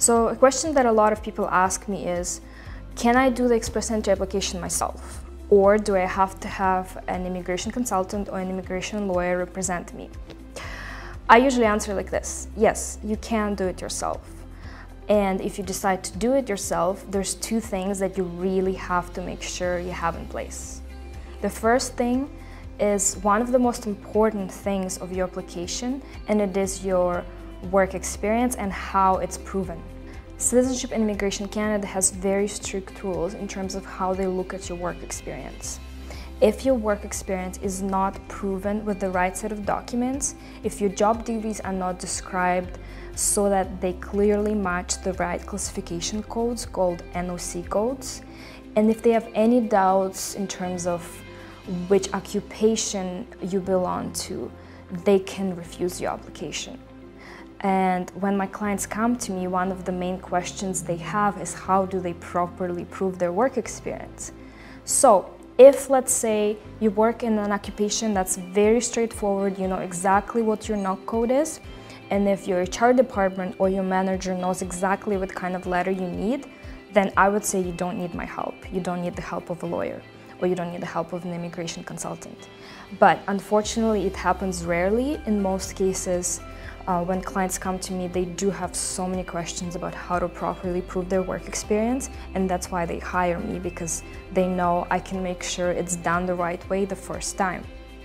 So a question that a lot of people ask me is, can I do the express entry application myself? Or do I have to have an immigration consultant or an immigration lawyer represent me? I usually answer like this: yes, you can do it yourself. And if you decide to do it yourself, there's two things that you really have to make sure you have in place. The first thing is one of the most important things of your application, and it is your work experience and how it's proven. Citizenship and Immigration Canada has very strict rules in terms of how they look at your work experience. If your work experience is not proven with the right set of documents, if your job duties are not described so that they clearly match the right classification codes called NOC codes, and if they have any doubts in terms of which occupation you belong to, they can refuse your application. And when my clients come to me, one of the main questions they have is how do they properly prove their work experience? So if, let's say, you work in an occupation that's very straightforward, you know exactly what your NOC code is, and if your HR department or your manager knows exactly what kind of letter you need, then I would say you don't need my help. You don't need the help of a lawyer, or you don't need the help of an immigration consultant. But unfortunately, it happens rarely. In most cases, when clients come to me, they do have so many questions about how to properly prove their work experience, and that's why they hire me, because they know I can make sure it's done the right way the first time.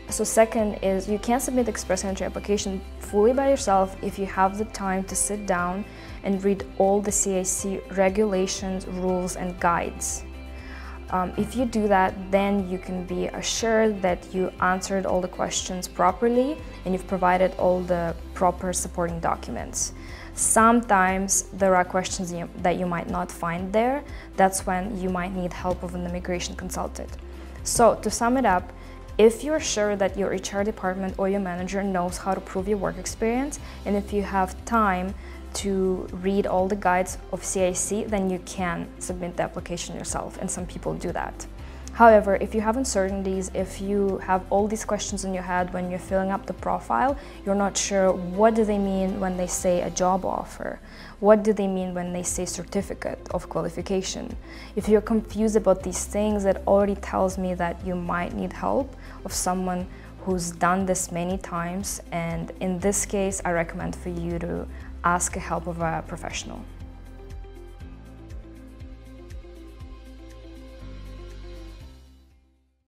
So second is, you can submit express entry application fully by yourself if you have the time to sit down and read all the CIC regulations, rules, and guides. If you do that, then you can be assured that you answered all the questions properly and you've provided all the proper supporting documents. Sometimes there are questions that you might not find there. That's when you might need help of an immigration consultant. So to sum it up, if you're sure that your HR department or your manager knows how to prove your work experience, and if you have time to read all the guides of CIC, then you can submit the application yourself, and some people do that. However, if you have uncertainties, if you have all these questions in your head when you're filling up the profile, you're not sure what do they mean when they say a job offer, what do they mean when they say certificate of qualification. If you're confused about these things, that already tells me that you might need help of someone who's done this many times, and in this case, I recommend for you to ask help of a professional.